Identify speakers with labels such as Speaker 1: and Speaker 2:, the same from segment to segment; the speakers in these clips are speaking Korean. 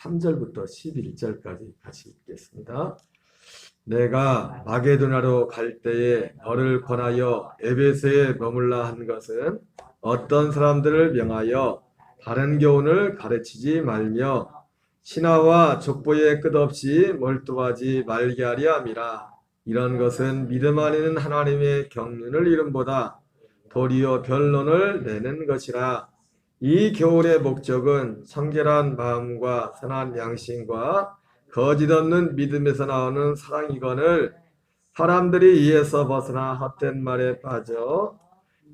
Speaker 1: 3절부터 11절까지 같이 읽겠습니다. 내가 마게도냐로 갈 때에 너를 권하여 에베소에 머물라 한 것은 어떤 사람들을 명하여 다른 교훈을 가르치지 말며 신하와 족보에 끝없이 몰두하지 말게 하려 함이라. 이런 것은 믿음 안에는 하나님의 경륜을 이름보다 도리어 변론을 내는 것이라. 이 교훈의 목적은 청결한 마음과 선한 양심과 거짓 없는 믿음에서 나오는 사랑이거늘 사람들이 이에서 벗어나 헛된 말에 빠져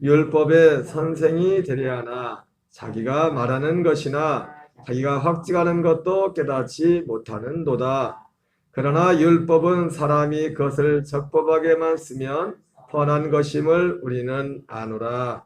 Speaker 1: 율법의 선생이 되려 하나 자기가 말하는 것이나 자기가 확증하는 것도 깨닫지 못하는도다. 그러나 율법은 사람이 그것을 적법하게만 쓰면 뻔한 것임을 우리는 아노라.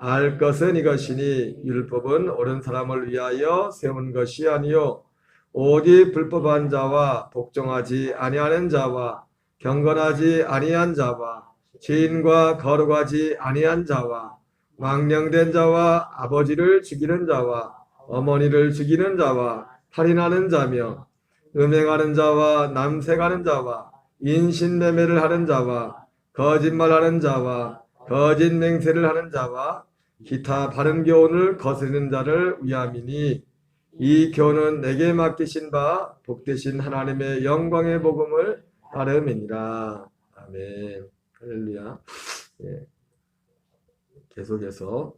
Speaker 1: 알 것은 이것이니 율법은 옳은 사람을 위하여 세운 것이 아니요 오직 불법한 자와 복종하지 아니하는 자와 경건하지 아니한 자와 죄인과 거룩하지 아니한 자와 망령된 자와 아버지를 죽이는 자와 어머니를 죽이는 자와 살인하는 자며 음행하는 자와 남색하는 자와 인신매매를 하는 자와 거짓말하는 자와 거짓 맹세를 하는 자와 기타 바른 교훈을 거스르는 자를 위함이니 이 교훈은 내게 맡기신 바 복되신 하나님의 영광의 복음을 따름이니라. 아멘. 할렐루야. 예. 계속해서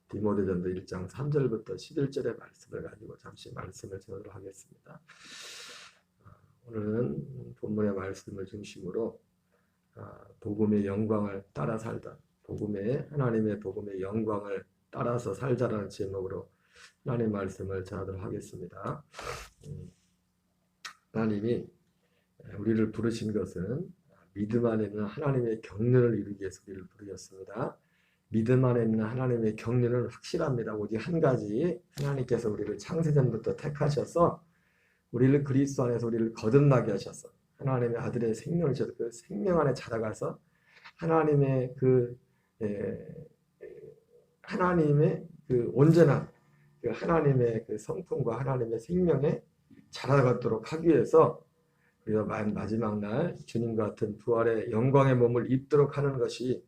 Speaker 1: 디모데전서 1장 3절부터 11절의 말씀을 가지고 잠시 말씀을 전하도록 하겠습니다. 오늘은 본문의 말씀을 중심으로 복음의 영광을 따라 살다, 하나님의 복음의 영광을 따라서 살자라는 제목으로 하나님의 말씀을 전하도록 하겠습니다. 하나님이 우리를 부르신 것은 믿음 안에 있는 하나님의 경륜을 이루기 위해서 우리를 부르셨습니다. 믿음 안에 있는 하나님의 경륜은 확실합니다. 오직 한 가지, 하나님께서 우리를 창세전부터 택하셔서 우리를 그리스도 안에서 우리를 거듭나게 하셔서 하나님의 아들의 생명을 주셔서 그 생명 안에 자라가서 하나님의 하나님의 그 온전한 그 하나님의 그 성품과 하나님의 생명에 자라가도록 하기 위해서 우리가 마지막 날 주님과 같은 부활의 영광의 몸을 입도록 하는 것이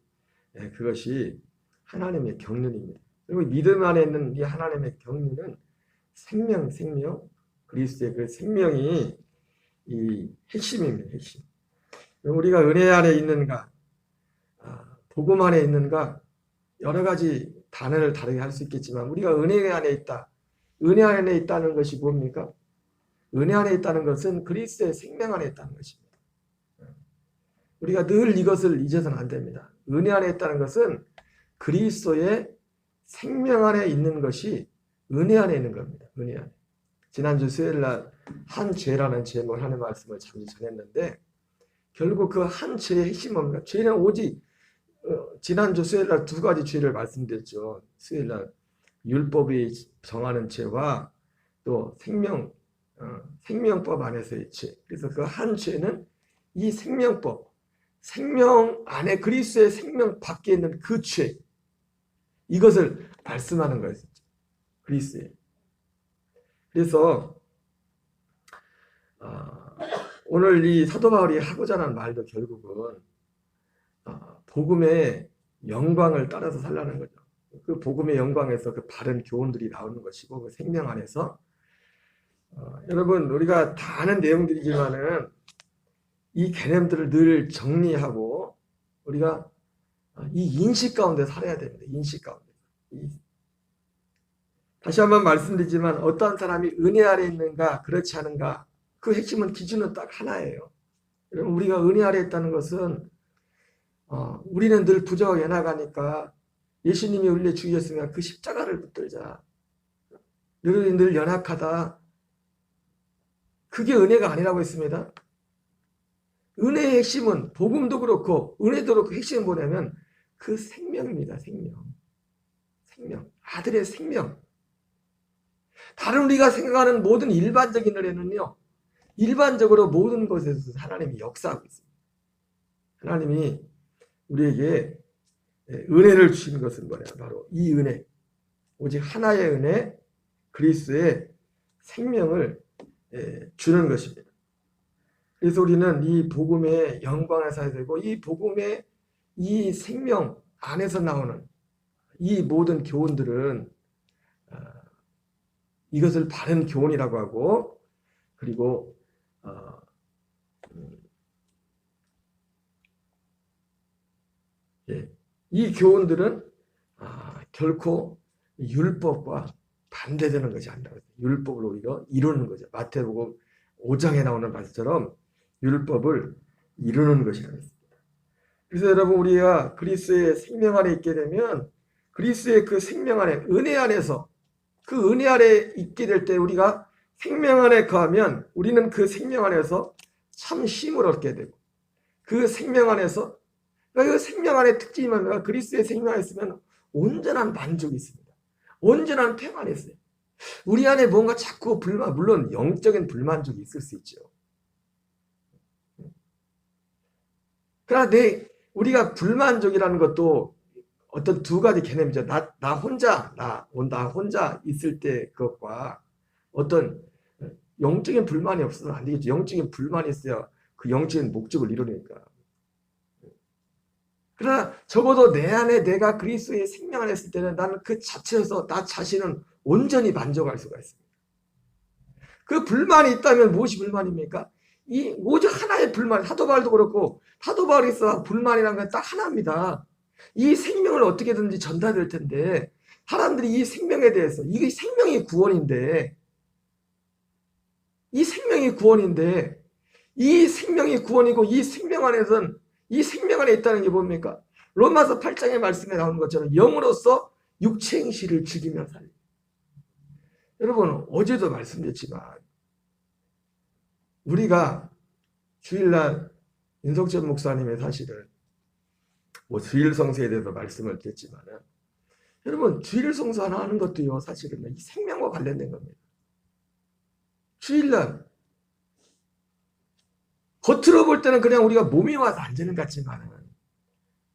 Speaker 1: 그것이 하나님의 경륜입니다. 그리고 믿음 안에 있는 이 하나님의 경륜은 생명 그리스도의 그 생명이 이 핵심입니다. 핵심. 우리가 은혜 안에 있는가, 복음 안에 있는가, 여러 가지 단어를 다르게 할 수 있겠지만 우리가 은혜 안에 있다. 은혜 안에 있다는 것이 뭡니까? 은혜 안에 있다는 것은 그리스도의 생명 안에 있다는 것입니다. 우리가 늘 이것을 잊어서는 안 됩니다. 은혜 안에 있다는 것은 그리스도의 생명 안에 있는 것이 은혜 안에 있는 겁니다. 은혜 안에. 지난주 수요일날 한 죄라는 제목을 하는 말씀을 잠시 전했는데 결국 그 한 죄의 핵심은 뭡니까? 죄는 오직 지난주 수요일날 두 가지 죄를 말씀드렸죠. 수요일날 율법이 정하는 죄와 또 생명법 안에서의 죄. 그래서 그 한 죄는 이 생명법, 생명 안에 그리스도의 생명 밖에 있는 그 죄, 이것을 말씀하는 거예요. 그리스도의. 그래서 오늘 이 사도 바울이 하고자 하는 말도 결국은 복음의 영광을 따라서 살라는 거죠. 그 복음의 영광에서 그 바른 교훈들이 나오는 것이고 그 생명 안에서 여러분 우리가 다 아는 내용들이지만은 이 개념들을 늘 정리하고 우리가 이 인식 가운데 살아야 됩니다. 인식 가운데. 다시 한번 말씀드리지만 어떠한 사람이 은혜 아래 있는가 그렇지 않은가 그 핵심은 기준은 딱 하나예요. 여러분 우리가 은혜 아래 있다는 것은 우리는 늘 부족하게 나가니까 예수님이 우리를 죽이셨으면 그 십자가를 붙들자. 늘 연약하다. 그게 은혜가 아니라고 했습니다. 은혜의 핵심은 복음도 그렇고 은혜도 그렇고 핵심은 뭐냐면 그 생명입니다. 생명. 아들의 생명. 다른 우리가 생각하는 모든 일반적인 은혜는요. 일반적으로 모든 것에서 하나님이 역사하고 있습니다. 하나님이 우리에게 은혜를 주신 것은 뭐냐? 바로 이 은혜. 오직 하나의 은혜, 그리스도의 생명을 주는 것입니다. 그래서 우리는 이 복음의 영광을 사야 되고, 이 복음의 이 생명 안에서 나오는 이 모든 교훈들은 이것을 바른 교훈이라고 하고, 그리고 이 교훈들은 결코 율법과 반대되는 것이 아니라 율법을 오히려 이루는 거죠. 마태복음 5장에 나오는 말씀처럼 율법을 이루는 것이라고 했습니다. 그래서 여러분, 우리가 그리스도의 생명 안에 있게 되면 그리스도의 그 생명 안에, 은혜 안에서, 그 은혜 안에 있게 될 때 우리가 생명 안에 거하면 우리는 그 생명 안에서 참 힘을 얻게 되고, 그 생명 안에서, 그 생명 안의 특징이 뭐냐면 그리스도의 생명 안에 있으면 온전한 만족이 있습니다. 온전한 평안이 있어요. 우리 안에 뭔가 자꾸 불만, 물론 영적인 불만족이 있을 수 있죠. 그러나 우리가 불만족이라는 것도 어떤 두 가지 개념이죠. 나 혼자 있을 때 그것과 어떤 영적인 불만이 없어서는 안 되겠죠. 영적인 불만이 있어야 그 영적인 목적을 이루니까. 그러나 적어도 내 안에 내가 그리스도의 생명 안에 있을 때는 나는 그 자체에서 나 자신은 온전히 만족할 수가 있습니다. 그 불만이 있다면 무엇이 불만입니까? 이 오직 하나의 불만, 사도 바울도 그렇고, 사도 바울이 있어 불만이라는 건 딱 하나입니다. 이 생명을 어떻게든지 전달될 텐데, 사람들이 이 생명에 대해서, 이게 생명이 구원인데, 이 생명이 구원인데, 이 생명이 구원이고, 이 생명 안에서는, 이 생명 안에 있다는 게 뭡니까? 로마서 8장의 말씀에 나오는 것처럼 영으로서 육체 행실을 즐기며 살리. 여러분, 어제도 말씀드렸지만 우리가 주일날 윤석천 목사님의 사실은 주일 성수에 대해서 말씀을 드렸지만은, 여러분, 주일 성수 하나 하는 것도요, 사실은 이 생명과 관련된 겁니다. 주일날 겉으로 볼 때는 그냥 우리가 몸이 와서 앉는 것 같지만은,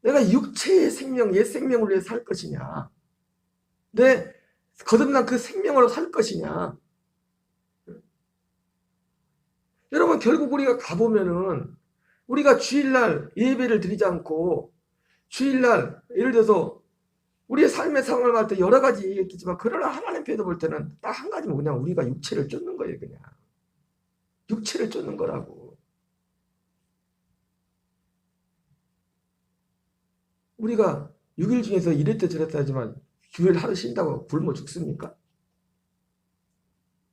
Speaker 1: 내가 육체의 생명, 옛 생명을 위해 살 것이냐, 내 거듭난 그 생명으로 살 것이냐. 여러분, 결국 우리가 가보면은 우리가 주일날 예배를 드리지 않고 주일날 예를 들어서 우리의 삶의 상황을 볼 때 여러 가지 얘기했겠지만, 그러나 하나님 편에서 볼 때는 딱 한 가지면 그냥 우리가 육체를 쫓는 거예요. 그냥 육체를 쫓는 거라고. 우리가 6일 중에서 이랬다 저랬다 하지만 주일 하루 쉰다고 굶어 죽습니까?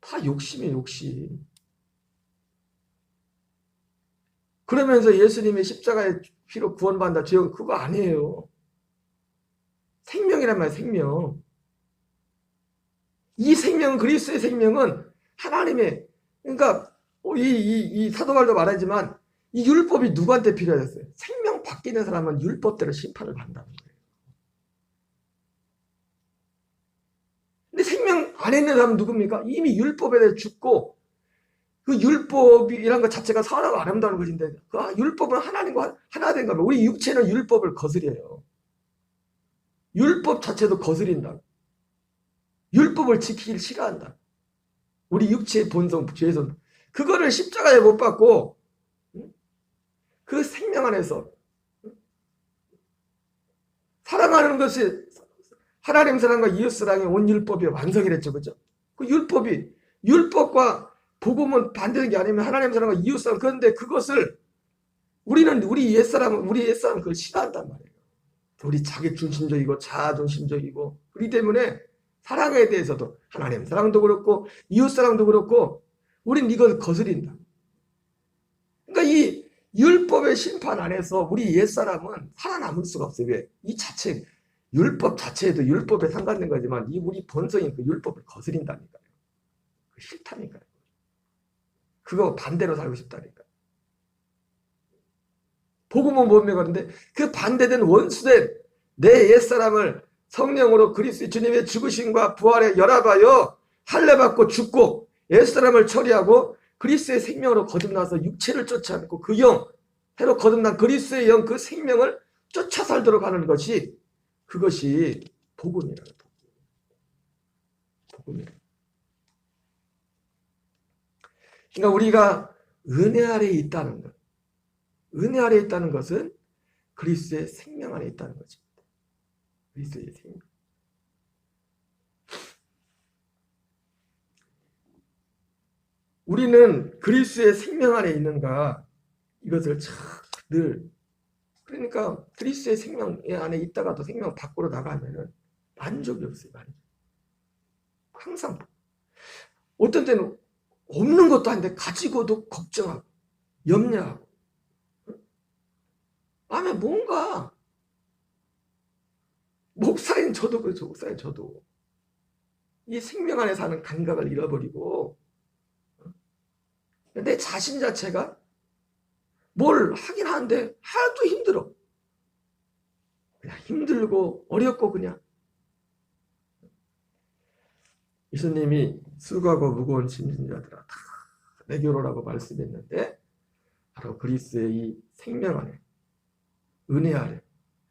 Speaker 1: 다 욕심이에요, 욕심. 그러면서 예수님의 십자가의 피로 구원받는다, 죄가 그거 아니에요. 생명이란 말이에요, 생명. 이 생명은, 그리스도의 생명은 하나님의, 그러니까 이 사도 바울도 말하지만 이 율법이 누구한테 필요했어요? 생명 밖에 있는 사람은 율법대로 심판을 받는다는 거예요. 근데 생명 안에 있는 사람은 누굽니까? 이미 율법에 대해 죽고, 그 율법이란 것 자체가 선하고 아름다운 것인데, 그 율법은 하나님과 하나 된 겁니다. 우리 육체는 율법을 거스려요. 율법 자체도 거스린다. 율법을 지키길 싫어한다. 우리 육체의 본성, 죄성. 그거를 십자가에 못 박고, 그 생명 안에서 사랑하는 것이, 하나님 사랑과 이웃 사랑의 온 율법이 완성이 됐죠. 그죠? 그 율법과 복음은 반대되는 게 아니면 하나님 사랑과 이웃 사랑. 그런데 그것을 우리 옛사람은 그걸 싫어한단 말이에요. 우리 자기 중심적이고 자아 중심적이고, 그렇기 때문에 사랑에 대해서도 하나님 사랑도 그렇고 이웃 사랑도 그렇고 우린 이걸 거스린다. 그러니까 이 율법의 심판 안에서 우리 옛사람은 살아남을 수가 없어요. 왜? 이 자체, 율법 자체에도 율법에 상관된 거지만 이 우리 본성이 그 율법을 거스린다니까요. 싫다니까요. 그거 반대로 살고 싶다니까. 복음은 뭡니까? 그런데 그 반대된 원수된 내 옛사람을 성령으로 그리스도 주님의 죽으심과 부활에 열합하여 할례받고 죽고 옛사람을 처리하고 그리스도의 생명으로 거듭나서 육체를 쫓지 않고 그 영, 새로 거듭난 그리스도의 영, 그 생명을 쫓아 살도록 하는 것이, 그것이 복음이라는 복음이에요. 그러니까 우리가 은혜 아래에 있다는 것. 은혜 아래에 있다는 것은 그리스도의 생명 안에 있다는 것입니다. 그리스도의 생명. 우리는 그리스도의 생명 안에 있는가 이것을 늘 그러니까 그리스도의 생명 안에 있다가도 생명 밖으로 나가면은 만족이 없어요. 만족. 항상 어떤 때는 없는 것도 아닌데 가지고도 걱정하고 염려하고 마음에 뭔가 목사인 저도 그렇죠. 목사인 저도 이 생명 안에 사는 감각을 잃어버리고 내 자신 자체가 뭘 하긴 하는데 하도 힘들어. 그냥 힘들고 어렵고 그냥. 예수님이 수고하고 무거운 짐진 자들아 다 내게로 오라고 말씀했는데 바로 그리스도의 이 생명 안에 은혜 아래.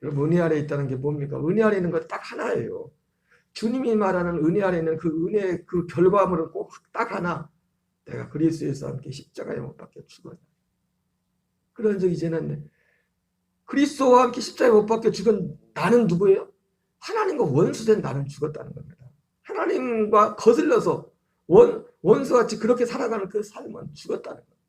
Speaker 1: 여러분 은혜 아래 있다는 게 뭡니까? 은혜 아래 있는 건 딱 하나예요. 주님이 말하는 은혜 아래 있는 그 은혜 그 결과물은 꼭 딱 하나. 내가 그리스도에서 함께 십자가에 못 박혀 죽었다. 그런 적이 지났네. 그리스도와 함께 십자가에 못 박혀 죽은 나는 누구예요? 하나님과 원수된 나는 죽었다는 겁니다. 하나님과 거슬려서 원수같이 그렇게 살아가는 그 삶은 죽었다는 겁니다.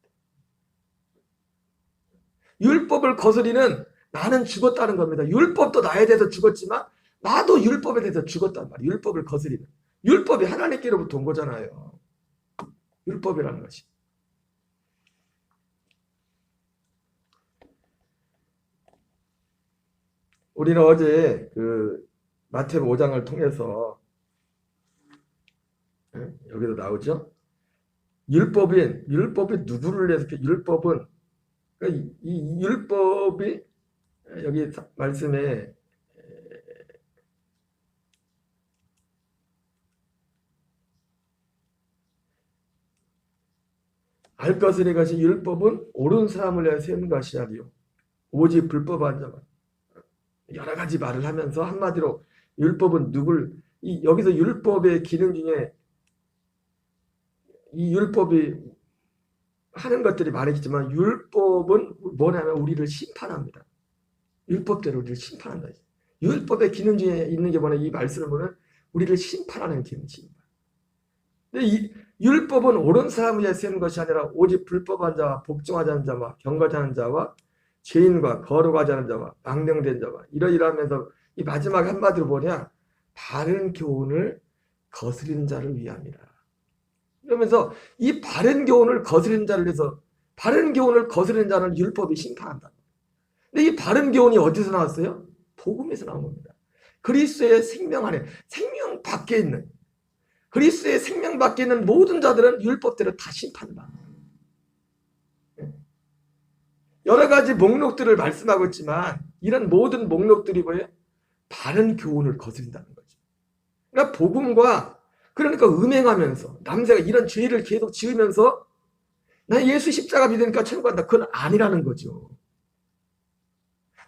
Speaker 1: 율법을 거스리는 나는 죽었다는 겁니다. 율법도 나에 대해서 죽었지만 나도 율법에 대해서 죽었단 말이에요. 율법을 거스리는. 율법이 하나님께로부터 온 거잖아요. 율법이라는 것이. 우리는 어제 그 마태복음 5장을 통해서 여기도 나오죠. 율법이 누구를 위해서 율법은 그러니까 이 율법이 여기 말씀에 알 것을 이것이 율법은 옳은 사람을 위하여 세운 것이 아니요 오직 불법한 자만. 여러 가지 말을 하면서 한마디로 율법은 여기서 율법의 기능 중에 이 율법이 하는 것들이 많겠지만 율법은 뭐냐면 우리를 심판합니다. 율법대로 우리를 심판한다. 율법의 기능 중에 있는 게 뭐냐 이 말씀을 보면 우리를 심판하는 기능입니다. 근데 이 율법은 옳은 사람을 위해 쓰는 것이 아니라 오직 불법한 자와 복종하지 않는 자와 경거하는 자와 죄인과 거룩하지 않은 자와 망령된 자와 이러이러하면서 이 마지막 한마디로 뭐냐 바른 교훈을 거스리는 자를 위함이라. 그러면서 이 바른 교훈을 거스리는 자를 위해서 바른 교훈을 거스리는 자는 율법이 심판한다. 근데 이 바른 교훈이 어디서 나왔어요? 복음에서 나온 겁니다. 그리스도의 생명 안에 생명 밖에 있는 그리스도의 생명 밖에 있는 모든 자들은 율법대로 다 심판받는다. 여러 가지 목록들을 말씀하고 있지만 이런 모든 목록들이 뭐예요? 바른 교훈을 거스린다는 거죠. 그러니까 복음과 그러니까 음행하면서 남자가 이런 죄를 계속 지으면서 나 예수 십자가 믿으니까 천국 간다. 그건 아니라는 거죠.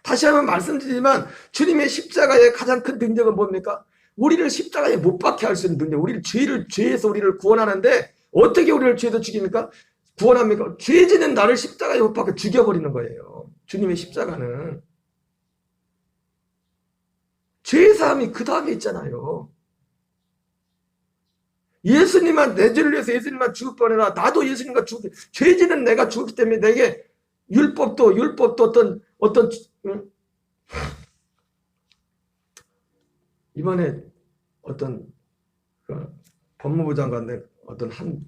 Speaker 1: 다시 한번 말씀드리지만 주님의 십자가의 가장 큰 능력은 뭡니까? 우리를 십자가에 못 박게 할 수 있는 능력. 우리를 죄에서 우리를 구원하는데 어떻게 우리를 죄에서 죽입니까? 구원합니까? 죄 지는 나를 십자가에 못 박혀 죽여버리는 거예요. 주님의 십자가는. 죄의 사함이 그 다음에 있잖아요. 예수님만 내 죄를 위해서 예수님만 죽을 뻔해라. 나도 예수님과 죄 지는 내가 죽었기 때문에 내게 율법도 어떤 이번에 어떤 법무부 장관의 어떤 한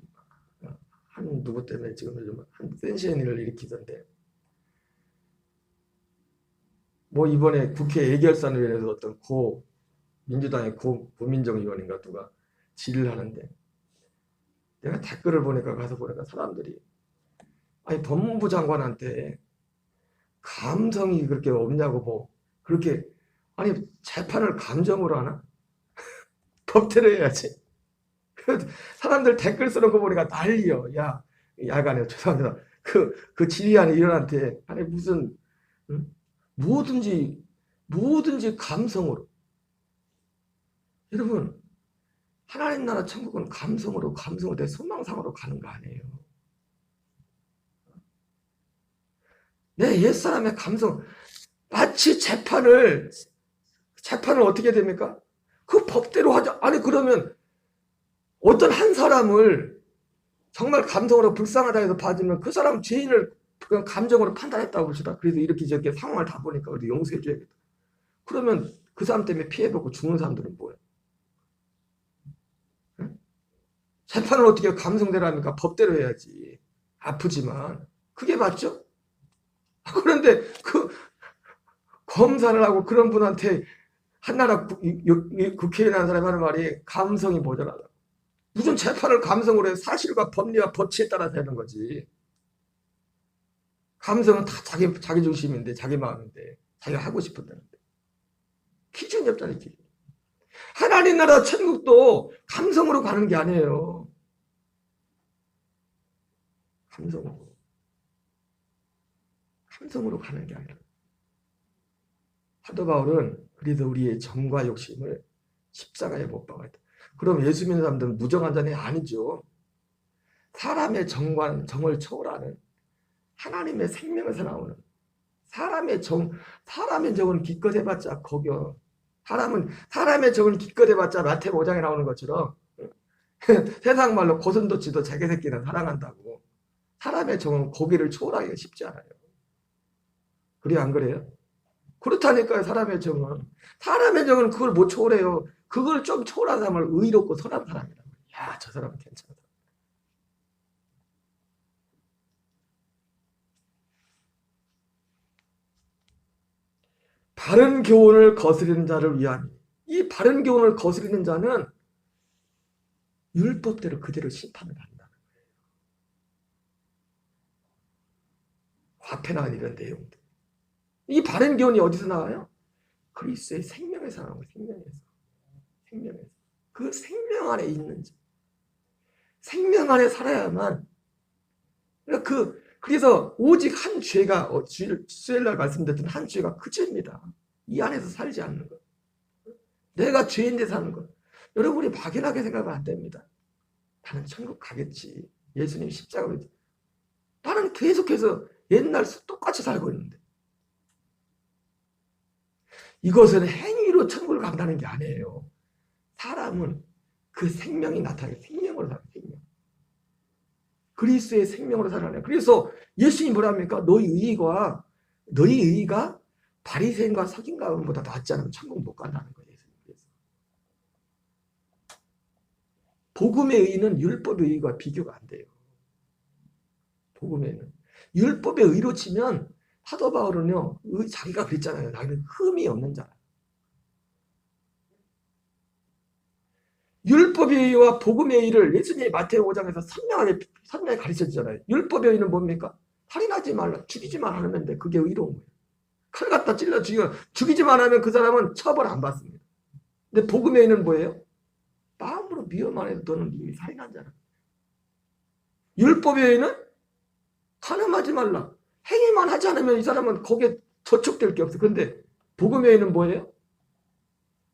Speaker 1: 누구 때문에 지금 요즘 한 센세이션을 일으키던데 뭐 이번에 국회 예결산을 위해서 어떤 민주당의 고민정 의원인가 누가 질의를 하는데 내가 댓글을 보니까 가서 보니까 사람들이 아니 법무부 장관한테 감성이 그렇게 없냐고 뭐 그렇게 아니 재판을 감정으로 하나? 법대로 해야지. 사람들 댓글 쓰는 거 보니까 난리요. 야 야간에 죄송합니다. 그 질의하는 의원한테 아니 무슨 뭐든지 감성으로. 여러분 하나님 나라 천국은 감성으로 내 소망상으로 가는 거 아니에요. 내 옛사람의 감성, 마치 재판을 어떻게 됩니까? 그 법대로 하자. 아니, 그러면 어떤 한 사람을 정말 감성으로 불쌍하다 해서 봐주면 그 사람 죄인을 그냥 감정으로 판단했다고 봅시다. 그래서 이렇게 저렇게 상황을 다 보니까 우리 용서해줘야겠다. 그러면 그 사람 때문에 피해보고 죽는 사람들은 뭐야? 응? 재판을 어떻게 감성대로 합니까? 법대로 해야지. 아프지만. 그게 맞죠? 그런데 그 검사를 하고 그런 분한테 한나라 국회의원 한 사람이 하는 말이 감성이 모자라다. 무슨 재판을 감성으로 해. 사실과 법리와 법치에 따라서 하는 거지. 감성은 다 자기 중심인데, 자기 마음인데, 자기가 하고 싶은다는데. 기준이 없잖아요, 기준. 하나님 나라 천국도 감성으로 가는 게 아니에요. 감성으로 가는 게 아니라. 사도 바울은 그래서 우리의 정과 욕심을 십자가에 못 박았다. 그럼 예수 믿는 사람들은 무정한 자는 아니죠. 사람의 정을 초월하는 하나님의 생명에서 나오는 사람의 정은 기껏 해봤자 거겨. 사람의 정을 기껏 해봤자 마태복음 5장에 나오는 것처럼 세상 말로 고슴도치도 자기 새끼는 사랑한다고. 사람의 정은 고기를 초월하기가 쉽지 않아요. 그래요, 안 그래요? 그렇다니까요. 사람의 정은 그걸 못 초월해요. 그걸 좀 초월한 사람을 의롭고 선한 사람이라고. 야, 저 사람은 괜찮다. 바른 교훈을 거스르는 자를 위한, 이 바른 교훈을 거스르는 자는 율법대로 그대로 심판을 받는다는 거예요. 앞에 나온 이런 내용들. 이 바른 교훈이 어디서 나와요? 그리스도의 생명에서 나온 거예요. 생명에서. 그 생명 안에 있는 자. 생명 안에 살아야만. 그래서 오직 한 죄가, 수요일날 말씀드렸던 한 죄가 그 죄입니다. 이 안에서 살지 않는 것. 내가 죄인데 사는 것. 여러분이 막연하게 생각하면 안 됩니다. 나는 천국 가겠지. 예수님 십자가로. 나는 계속해서 옛날 똑같이 살고 있는데. 이것은 행위로 천국을 간다는 게 아니에요. 사람은 그 생명이 나타나요. 생명으로 살아요. 생명. 그리스도의 생명으로 살아요. 그래서 예수님이 뭐랍니까? 너희 의의가 바리새인과 서기관보다 낫지 않으면 천국 못 간다는 거예요. 예수님께서. 복음의 의의는 율법의 의의와 비교가 안 돼요. 복음에는 율법의 의로 치면 사도 바울은요, 자기가 그랬잖아요. 나는 흠이 없는 자라. 율법의 의와 복음의 의를 예수님이 마태복음 5장에서 선명하게 가르쳐주잖아요. 율법의 의는 뭡니까? 살인하지 말라, 죽이지만 않으면 돼. 그게 의로운 거예요. 칼 갖다 찔러 죽이지만 하면 그 사람은 처벌 안 받습니다. 근데 복음의 의는 뭐예요? 마음으로 미워만 해도 너는 이미 살인한 자라. 율법의 의는 간음하지 말라. 행위만 하지 않으면 이 사람은 거기에 저촉될 게 없어. 근데 복음의 의는 뭐예요?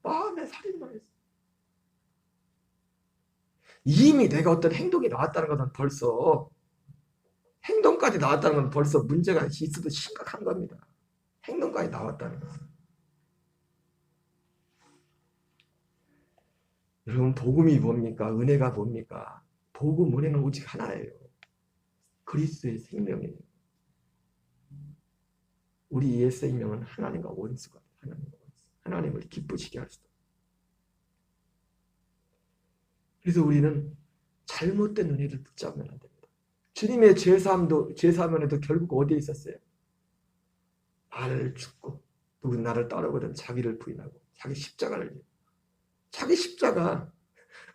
Speaker 1: 마음에 살인만 했어. 이미 내가 어떤 행동이 나왔다는 것은 벌써 행동까지 나왔다는 건 벌써 문제가 있어도 심각한 겁니다. 행동까지 나왔다는 것은. 여러분 복음이 뭡니까? 은혜가 뭡니까? 복음 은혜는 오직 하나예요. 그리스도의 생명이에요. 우리 옛 생명은 하나님과 원수가 하나님을 기쁘시게 할 수도. 그래서 우리는 잘못된 은혜를 붙잡으면 안 됩니다. 주님의 죄사함에도 결국 어디에 있었어요? 나를 죽고 누군 나를 따르거든 자기를 부인하고 자기 십자가를 지고. 자기 십자가.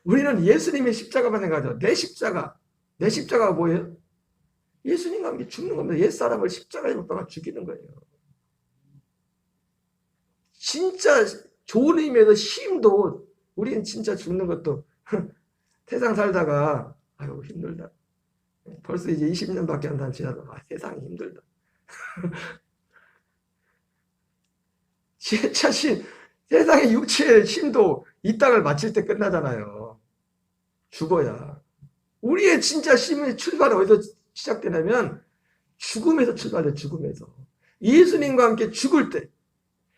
Speaker 1: 우리는 예수님의 십자가만 생각하죠. 내 십자가가 뭐예요? 예수님과 함께 죽는 겁니다. 옛사람을 십자가에 못 박아 죽이는 거예요. 진짜 좋은 의미에서 힘도 우리는 진짜 죽는 것도 세상 살다가 아유 힘들다. 벌써 이제 20년밖에 안 지나도 세상이 힘들다. 진짜 세상의 육체의 힘도 이 땅을 마칠 때 끝나잖아요. 죽어야. 우리의 진짜 힘의 출발은 어디서 시작되냐면 죽음에서 출발해. 죽음에서. 예수님과 함께 죽을 때,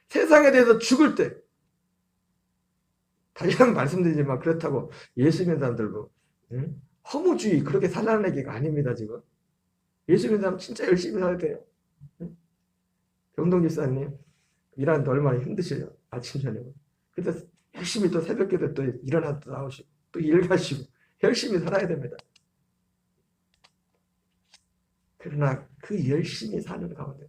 Speaker 1: 세상에 대해서 죽을 때, 다시 한번 말씀드리지만 그렇다고 예수 믿는 사람들도 허무주의 그렇게 살라는 얘기가 아닙니다. 지금 예수 믿는 사람 진짜 열심히 살아야 돼요. 병동 집사님 일하는데 얼마나 힘드셔요. 아침 저녁. 그래서 열심히 또 새벽에도 또 일어나서 나오시고 또 일 가시고 열심히 살아야 됩니다. 그러나 그 열심히 사는 가운데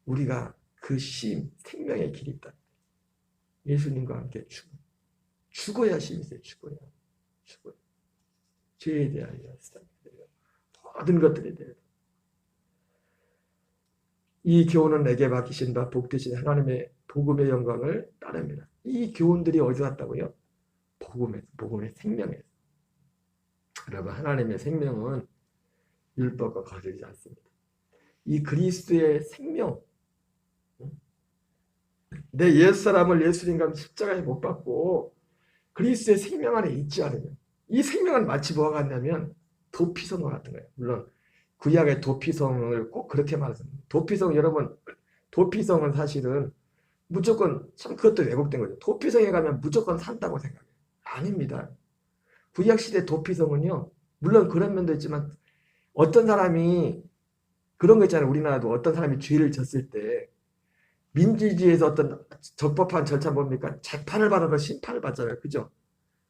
Speaker 1: 우리가 그 생명의 길이 있다. 예수님과 함께 죽어야 힘이 있어요. 죽어야. 죄에 대하여 모든 것들에 대해서. 이 교훈은 내게 맡기신 바 복되신 하나님의 복음의 영광을 따릅니다. 이 교훈들이 어디서 왔다고요? 복음의 생명에서. 여러분, 하나님의 생명은 율법과 거슬리지 않습니다. 이 그리스도의 생명, 내 옛사람을 예수님과 십자가에 못 박고 그리스도의 생명 안에 있지 않으면, 이 생명은 마치 뭐가 같냐면 도피성과 같은 거예요. 물론 구약의 도피성을 꼭 그렇게 말했습니다. 도피성, 여러분, 도피성은 사실은 무조건, 참 그것도 왜곡된 거죠. 도피성에 가면 무조건 산다고 생각해요. 아닙니다. 구약시대 도피성은요, 물론 그런 면도 있지만 어떤 사람이 그런 거 있잖아요. 우리나라도 어떤 사람이 죄를 졌을 때 민주주의에서 어떤 적법한 절차 뭡니까? 재판을 받아서 심판을 받잖아요. 그죠?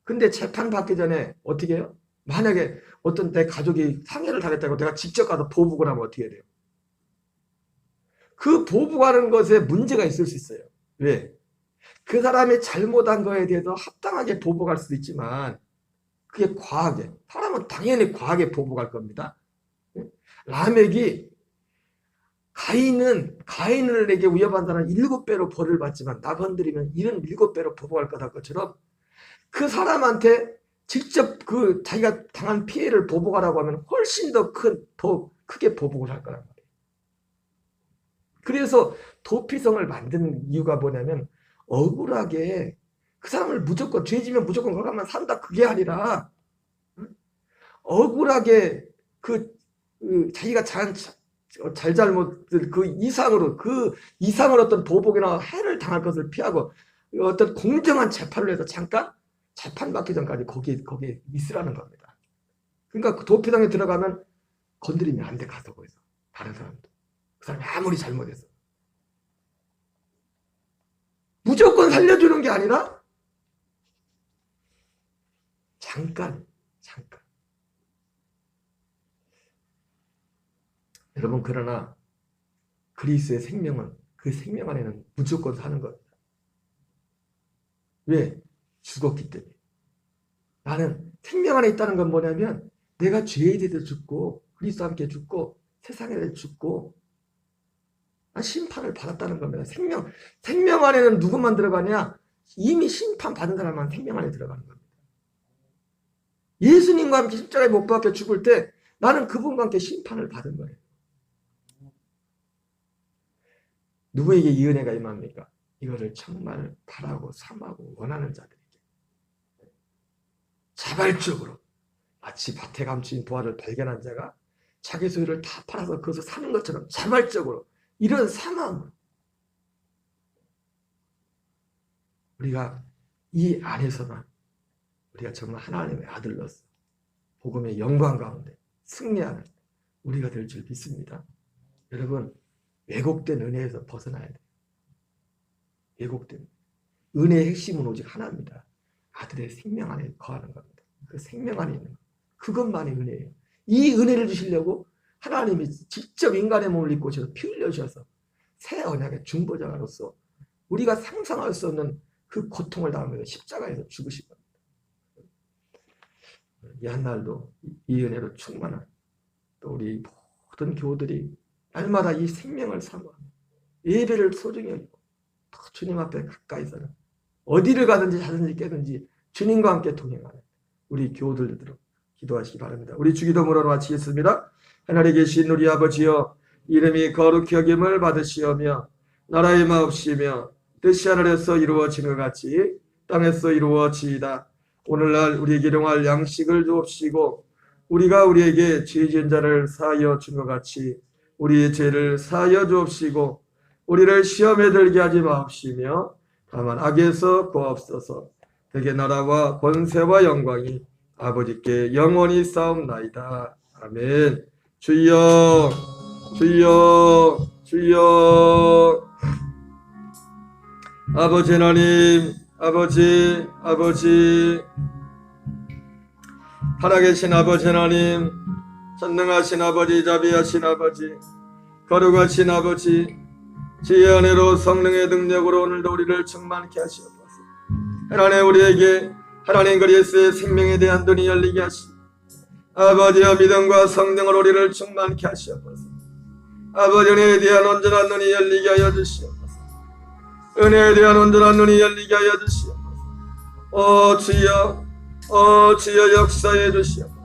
Speaker 1: 근데 재판 받기 전에 어떻게 해요? 만약에 어떤 내 가족이 상해를 당했다고 내가 직접 가서 보복을 하면 어떻게 해야 돼요? 그 보복하는 것에 문제가 있을 수 있어요. 왜? 그 사람이 잘못한 거에 대해서 합당하게 보복할 수도 있지만 그게 과하게, 사람은 당연히 과하게 보복할 겁니다. 라멕이 가인을에게 위협한 사람은 7배로 벌을 받지만 나 건드리면 77배로 보복할 것 할 것처럼 그 사람한테 직접 그 자기가 당한 피해를 보복하라고 하면 훨씬 더 크게 보복을 할 거란 말이에요. 그래서 도피성을 만든 이유가 뭐냐면 억울하게 그 사람을 무조건 죄지면 무조건 거기만 산다 그게 아니라 억울하게 자기가 잘못을 그 이상을 어떤 보복이나 해를 당할 것을 피하고 어떤 공정한 재판을 해서 잠깐 재판받기 전까지 거기에 있으라는 겁니다. 그러니까 그 도피성에 들어가면 건드리면 안 돼. 가서 거기서 다른 사람도 그 사람이 아무리 잘못해서 무조건 살려주는 게 아니라 잠깐 여러분, 그러나 그리스도의 생명은 그 생명 안에는 무조건 사는 겁니다. 왜? 죽었기 때문에. 나는 생명 안에 있다는 건 뭐냐면 내가 죄에 대해서 죽고 그리스도와 함께 죽고 세상에 대해 죽고 심판을 받았다는 겁니다. 생명 안에는 누구만 들어가냐? 이미 심판 받은 사람만 생명 안에 들어가는 겁니다. 예수님과 함께 십자가에 못 박혀 죽을 때 나는 그분과 함께 심판을 받은 거예요. 누구에게 이 은혜가 임합니까? 이거를 정말 바라고 삼하고 원하는 자들에게 자발적으로 마치 밭에 감추인 보화를 발견한 자가 자기 소유를 다 팔아서 그것을 사는 것처럼 자발적으로 이런 사망, 우리가 이 안에서만 우리가 정말 하나님의 아들로서 복음의 영광 가운데 승리하는 우리가 될 줄 믿습니다. 여러분, 왜곡된 은혜에서 벗어나야 돼요. 왜곡된 은혜의 핵심은 오직 하나입니다. 아들의 생명 안에 거하는 겁니다. 그 생명 안에 있는 것, 그것만이 은혜예요. 이 은혜를 주시려고 하나님이 직접 인간의 몸을 입고 오셔서 피 흘려주셔서 새 언약의 중보자로서 우리가 상상할 수 없는 그 고통을 당하면서 십자가에서 죽으신 겁니다. 이 한날도 이 은혜로 충만한 또 우리 모든 교우들이 날마다 이 생명을 삼아 예배를 소중히 여기고 주님 앞에 가까이서는 어디를 가든지 자든지 깨든지 주님과 함께 동행하는 우리 교우들 되도록 기도하시기 바랍니다. 우리 주기도문으로 마치겠습니다. 하늘에 계신 우리 아버지여, 이름이 거룩히 여김을 받으시오며 나라의 마옵시며 뜻이 하늘에서 이루어진 것 같이 땅에서 이루어지이다. 오늘날 우리에게 일용할 양식을 주옵시고 우리가 우리에게 죄 지은 자를 사하여 준 것 같이 우리의 죄를 사하여 주옵시고 우리를 시험에 들게 하지 마옵시며 다만 악에서 구하옵소서. 대개 나라와 권세와 영광이 아버지께 영원히 싸움나이다. 아멘. 주여 주여 주여. 아버지 하나님, 아버지 살아계신 아버지 하나님, 전능하신 아버지, 자비하신 아버지, 거룩하신 아버지, 지혜의 은혜로 성령의 능력으로 오늘도 우리를 충만케 하시옵소서. 하나님 우리에게 하나님 그리스도의 생명에 대한 눈이 열리게 하시고 아버지의 믿음과 성령으로 우리를 충만케 하시옵소서. 아버지 은혜에 대한 온전한 눈이 열리게 하여 주시옵소서. 은혜에 대한 온전한 눈이 열리게 하여 주시옵소서. 오 주여 역사해 주시옵소서.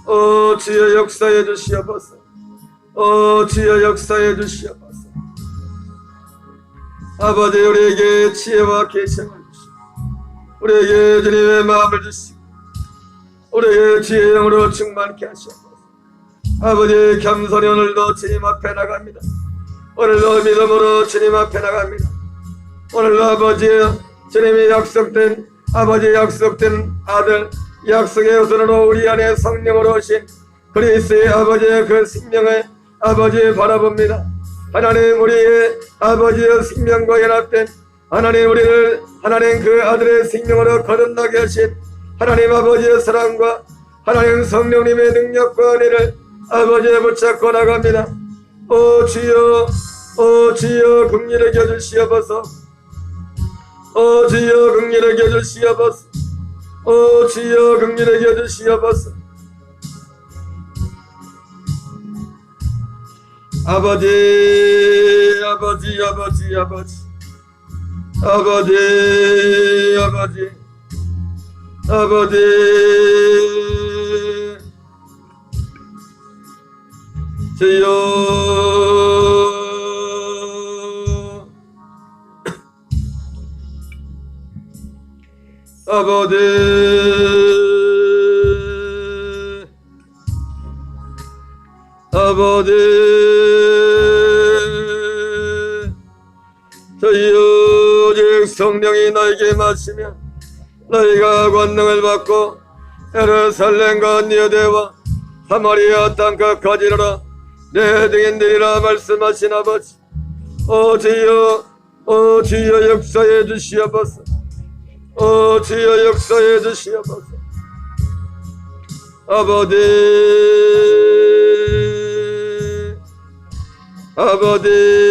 Speaker 1: 오 주여 역사해 주시옵소서. 오 주여 역사해 주시옵소서. 아버지 우리에게 지혜와 계시를 주시고 우리에게 주님의 마음을 주시고 우리에게 지혜의 영으로 충만케 하시옵소서. 아버지 겸손히 오늘도 주님 앞에 나갑니다. 오늘도 믿음으로 주님 앞에 나갑니다. 오늘도 아버지 주님이 약속된 아들 약속의 우선으로 우리 안에 성령으로 오신 그리스도의 아버지의 그 생명을 아버지 바라봅니다. 하나님 우리의 아버지의 생명과 연합된 하나님 우리를 하나님 그 아들의 생명으로 거듭나게 하신 하나님 아버지의 사랑과 하나님 성령님의 능력과 은혜를 아버지에 붙잡고 나갑니다. 오 주여 긍휼히 여겨주시옵소서. 오 주여 긍휼히 여겨주시옵소서. 오 주여 긍휼히 여겨주시옵소서. 아버지 주여 아버지 주여 오직 성령이 너에게 마시면 너희가 권능을 받고 예루살렘과 니오데와 사마리아 땅 끝까지 이르러 내 증인되리라 말씀하신 아버지. 오 주여 역사해 주시옵소서. 오 주여 역사해 주시옵소서. 아버지 아버지